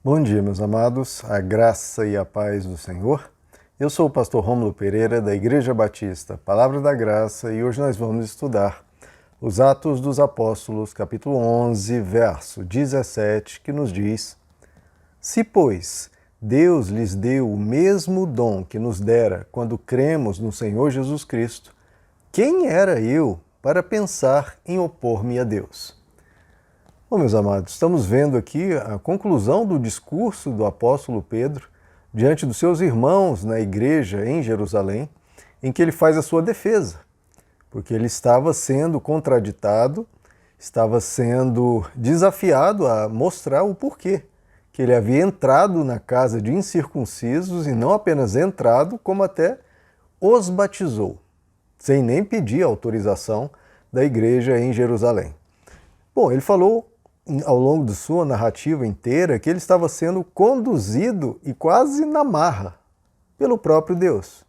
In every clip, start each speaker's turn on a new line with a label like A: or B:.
A: Bom dia, meus amados, a graça e a paz do Senhor. Eu sou o pastor Rômulo Pereira, da Igreja Batista Palavra da Graça, e hoje nós vamos estudar os Atos dos Apóstolos, capítulo 11, verso 17, que nos diz: Se, pois, Deus lhes deu o mesmo dom que nos dera quando cremos no Senhor Jesus Cristo, quem era eu para pensar em opor-me a Deus? Bom, meus amados, estamos vendo aqui a conclusão do discurso do apóstolo Pedro diante dos seus irmãos na igreja em Jerusalém, em que ele faz a sua defesa, porque ele estava sendo contraditado, estava sendo desafiado a mostrar o porquê que ele havia entrado na casa de incircuncisos e não apenas entrado, como até os batizou, sem nem pedir autorização da igreja em Jerusalém. Bom, ele falou ao longo de sua narrativa inteira que ele estava sendo conduzido e quase na marra pelo próprio Deus.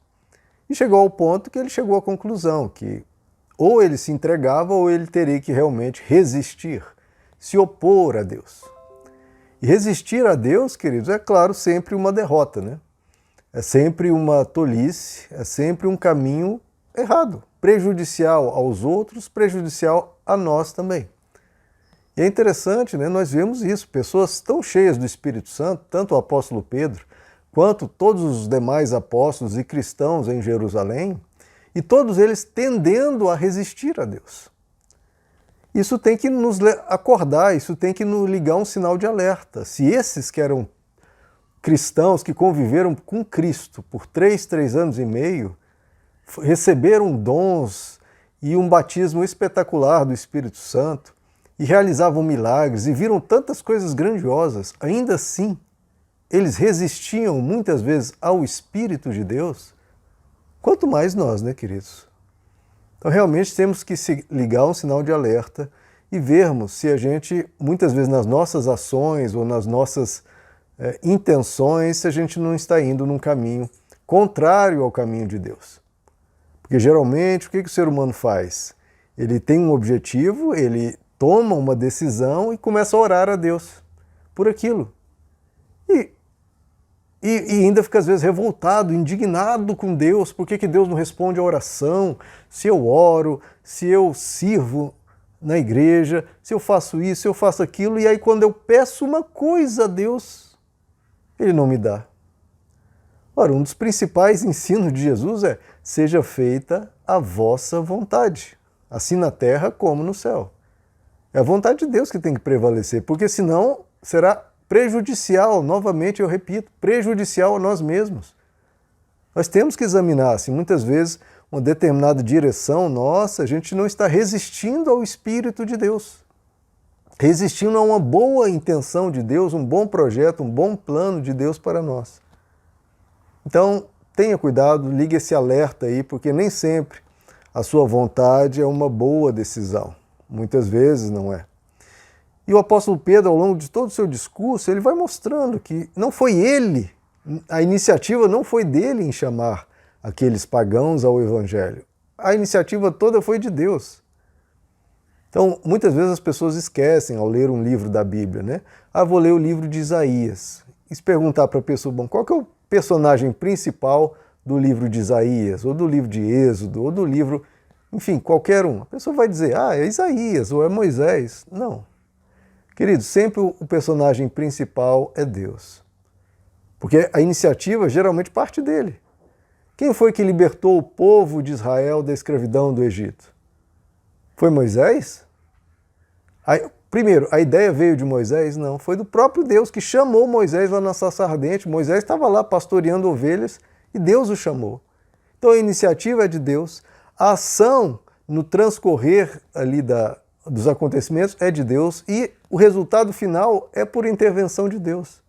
A: E chegou ao ponto que ele chegou à conclusão que ou ele se entregava ou ele teria que realmente resistir, se opor a Deus. E resistir a Deus, queridos, é claro, sempre uma derrota, né? É sempre uma tolice, é sempre um caminho errado, prejudicial aos outros, prejudicial a nós também. E é interessante, né? Nós vemos isso, pessoas tão cheias do Espírito Santo, tanto o apóstolo Pedro, quanto todos os demais apóstolos e cristãos em Jerusalém, e todos eles tendendo a resistir a Deus. Isso tem que nos acordar, isso tem que nos ligar um sinal de alerta. Se esses que eram cristãos, que conviveram com Cristo por 3 anos e meio, receberam dons e um batismo espetacular do Espírito Santo, e realizavam milagres e viram tantas coisas grandiosas, ainda assim, eles resistiam muitas vezes ao Espírito de Deus, quanto mais nós, né, queridos? Então, realmente temos que se ligar um sinal de alerta e vermos se a gente, muitas vezes nas nossas ações ou nas nossas intenções, se a gente não está indo num caminho contrário ao caminho de Deus. Porque geralmente, o que o ser humano faz? Ele tem um objetivo, ele toma uma decisão e começa a orar a Deus por aquilo. E ainda fica às vezes revoltado, indignado com Deus, por que Deus não responde a oração, se eu oro, se eu sirvo na igreja, se eu faço isso, se eu faço aquilo, e aí quando eu peço uma coisa a Deus, Ele não me dá. Ora, um dos principais ensinos de Jesus é: seja feita a vossa vontade, assim na terra como no céu. É a vontade de Deus que tem que prevalecer, porque senão será prejudicial, novamente eu repito, prejudicial a nós mesmos. Nós temos que examinar se muitas vezes uma determinada direção nossa, a gente não está resistindo ao Espírito de Deus, resistindo a uma boa intenção de Deus, um bom projeto, um bom plano de Deus para nós. Então, tenha cuidado, ligue esse alerta aí, porque nem sempre a sua vontade é uma boa decisão. Muitas vezes não é. E o apóstolo Pedro, ao longo de todo o seu discurso, ele vai mostrando que não foi ele, a iniciativa não foi dele em chamar aqueles pagãos ao evangelho. A iniciativa toda foi de Deus. Então, muitas vezes as pessoas esquecem ao ler um livro da Bíblia, né? Ah, vou ler o livro de Isaías. E se perguntar para a pessoa, bom, qual que é o personagem principal do livro de Isaías, ou do livro de Êxodo, ou do livro... Enfim, qualquer um. A pessoa vai dizer, é Isaías ou é Moisés. Não. Queridos, sempre o personagem principal é Deus. Porque a iniciativa geralmente parte dele. Quem foi que libertou o povo de Israel da escravidão do Egito? Foi Moisés? Primeiro, a ideia veio de Moisés? Não, foi do próprio Deus que chamou Moisés lá na sarça ardente. Moisés estava lá pastoreando ovelhas e Deus o chamou. Então a iniciativa é de Deus. A ação no transcorrer ali dos acontecimentos é de Deus e o resultado final é por intervenção de Deus.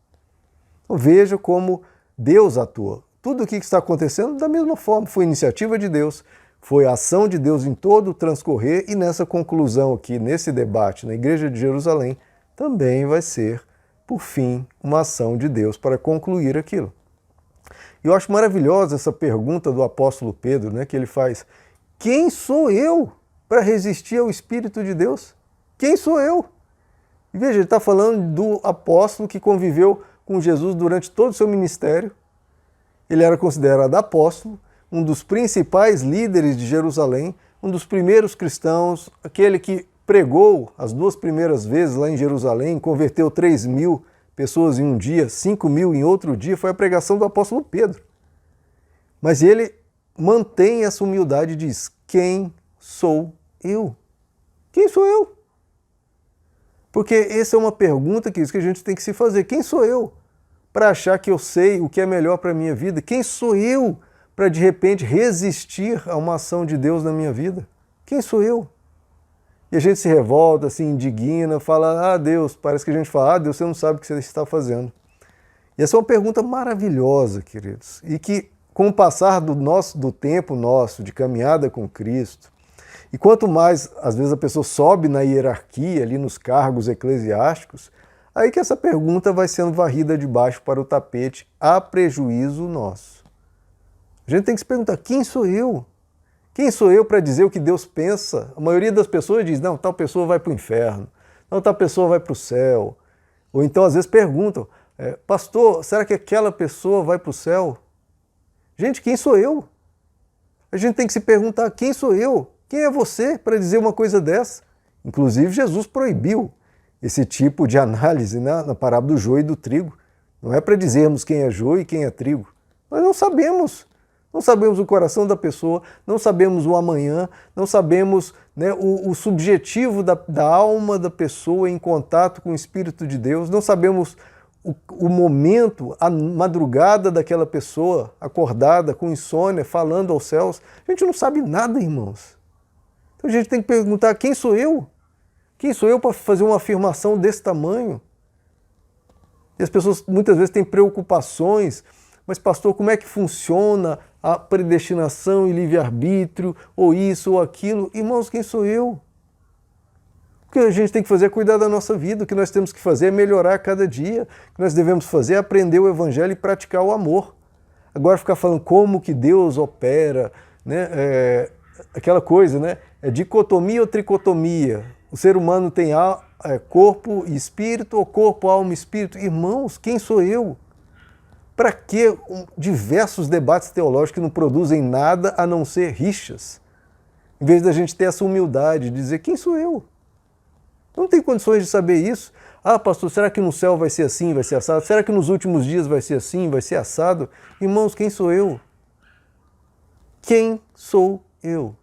A: Então, veja como Deus atua. Tudo o que está acontecendo da mesma forma. Foi iniciativa de Deus, foi a ação de Deus em todo o transcorrer e nessa conclusão aqui, nesse debate na Igreja de Jerusalém, também vai ser, por fim, uma ação de Deus para concluir aquilo. E eu acho maravilhosa essa pergunta do apóstolo Pedro, né, que ele faz: quem sou eu para resistir ao Espírito de Deus? Quem sou eu? E veja, ele está falando do apóstolo que conviveu com Jesus durante todo o seu ministério. Ele era considerado apóstolo, um dos principais líderes de Jerusalém, um dos primeiros cristãos, aquele que pregou as 2 primeiras vezes lá em Jerusalém, converteu 3.000 pessoas em um dia, 5.000 em outro dia, foi a pregação do apóstolo Pedro. Mas ele mantém essa humildade e diz: quem sou eu? Quem sou eu? Porque essa é uma pergunta que a gente tem que se fazer. Quem sou eu para achar que eu sei o que é melhor para a minha vida? Quem sou eu para, de repente, resistir a uma ação de Deus na minha vida? Quem sou eu? E a gente se revolta, se indigna, fala: ah, Deus, parece que a gente fala: ah, Deus, você não sabe o que você está fazendo. E essa é uma pergunta maravilhosa, queridos, e que, com o passar do tempo nosso de caminhada com Cristo, e quanto mais, às vezes, a pessoa sobe na hierarquia, ali nos cargos eclesiásticos, aí que essa pergunta vai sendo varrida de baixo para o tapete, a prejuízo nosso. A gente tem que se perguntar: quem sou eu? Quem sou eu para dizer o que Deus pensa? A maioria das pessoas diz: não, tal pessoa vai para o inferno, não, tal pessoa vai para o céu. Ou então, às vezes, perguntam: pastor, será que aquela pessoa vai para o céu? Gente, quem sou eu? A gente tem que se perguntar: quem sou eu? Quem é você para dizer uma coisa dessa? Inclusive, Jesus proibiu esse tipo de análise na parábola do joio e do trigo. Não é para dizermos quem é joio e quem é trigo. Nós não sabemos. Não sabemos o coração da pessoa, não sabemos o amanhã, não sabemos, né, o subjetivo da alma da pessoa em contato com o Espírito de Deus, não sabemos o momento, a madrugada daquela pessoa acordada, com insônia, falando aos céus. A gente não sabe nada, irmãos. Então a gente tem que perguntar: quem sou eu? Quem sou eu para fazer uma afirmação desse tamanho? E as pessoas muitas vezes têm preocupações: mas pastor, como é que funciona a predestinação e livre-arbítrio, ou isso ou aquilo? Irmãos, quem sou eu? O que a gente tem que fazer é cuidar da nossa vida, o que nós temos que fazer é melhorar a cada dia, o que nós devemos fazer é aprender o Evangelho e praticar o amor. Agora ficar falando como que Deus opera, né? Aquela coisa, né? É dicotomia ou tricotomia? O ser humano tem corpo e espírito, ou corpo, alma e espírito? Irmãos, quem sou eu? Para que diversos debates teológicos que não produzem nada a não ser rixas? Em vez da gente ter essa humildade de dizer: quem sou eu? Eu não tenho condições de saber isso. Ah, pastor, será que no céu vai ser assim, vai ser assado? Será que nos últimos dias vai ser assim, vai ser assado? Irmãos, quem sou eu? Quem sou eu?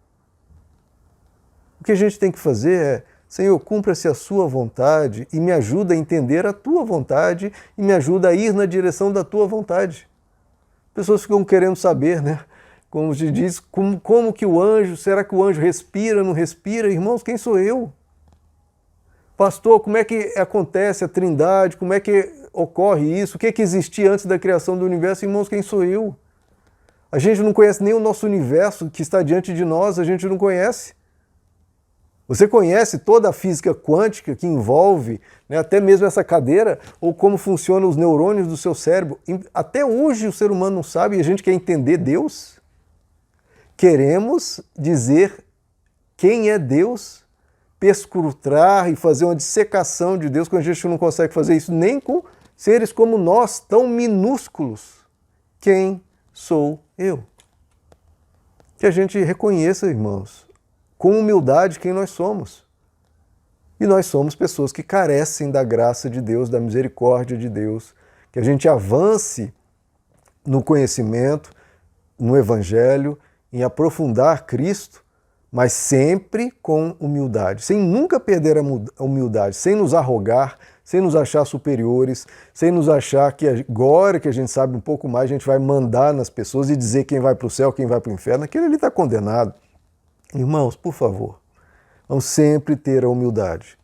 A: O que a gente tem que fazer é: Senhor, cumpra-se a sua vontade e me ajuda a entender a tua vontade e me ajuda a ir na direção da tua vontade. Pessoas ficam querendo saber, né? Como se diz, como que o anjo, será que o anjo respira, não respira? Irmãos, quem sou eu? Pastor, como é que acontece a trindade? Como é que ocorre isso? O que é que existia antes da criação do universo? Irmãos, quem sou eu? A gente não conhece nem o nosso universo que está diante de nós, a gente não conhece. Você conhece toda a física quântica que envolve, né, até mesmo essa cadeira, ou como funcionam os neurônios do seu cérebro? Até hoje o ser humano não sabe e a gente quer entender Deus? Queremos dizer quem é Deus, perscrutar e fazer uma dissecação de Deus, quando a gente não consegue fazer isso nem com seres como nós, tão minúsculos. Quem sou eu? Que a gente reconheça, irmãos, com humildade quem nós somos. E nós somos pessoas que carecem da graça de Deus, da misericórdia de Deus, que a gente avance no conhecimento, no Evangelho, em aprofundar Cristo, mas sempre com humildade, sem nunca perder a humildade, sem nos arrogar, sem nos achar superiores, sem nos achar que agora que a gente sabe um pouco mais, a gente vai mandar nas pessoas e dizer quem vai para o céu, quem vai para o inferno. Aquele ali está condenado. Irmãos, por favor, vamos sempre ter a humildade.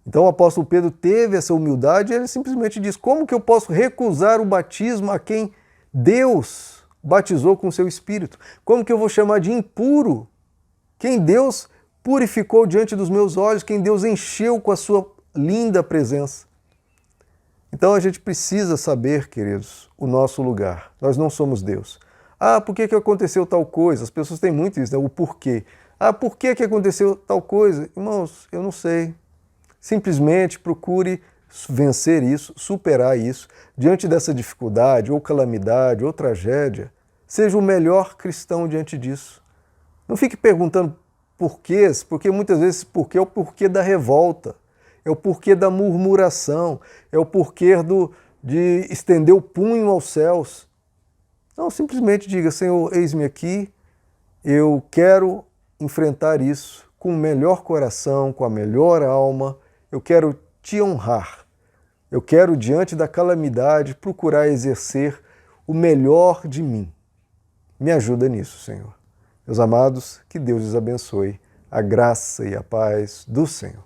A: Então o apóstolo Pedro teve essa humildade e ele simplesmente diz: como que eu posso recusar o batismo a quem Deus batizou com o seu Espírito? Como que eu vou chamar de impuro quem Deus purificou diante dos meus olhos, quem Deus encheu com a sua linda presença? Então a gente precisa saber, queridos, o nosso lugar. Nós não somos Deus. Ah, por que aconteceu tal coisa? As pessoas têm muito isso, né? O porquê. Ah, por que aconteceu tal coisa? Irmãos, eu não sei. Simplesmente procure vencer isso, superar isso, diante dessa dificuldade, ou calamidade, ou tragédia, seja o melhor cristão diante disso. Não fique perguntando porquês, porque muitas vezes porquê é o porquê da revolta, é o porquê da murmuração, é o porquê de estender o punho aos céus. Não, simplesmente diga, Senhor, eis-me aqui, eu quero enfrentar isso com o melhor coração, com a melhor alma, eu quero te honrar. Eu quero, diante da calamidade, procurar exercer o melhor de mim. Me ajuda nisso, Senhor. Meus amados, que Deus os abençoe. A graça e a paz do Senhor.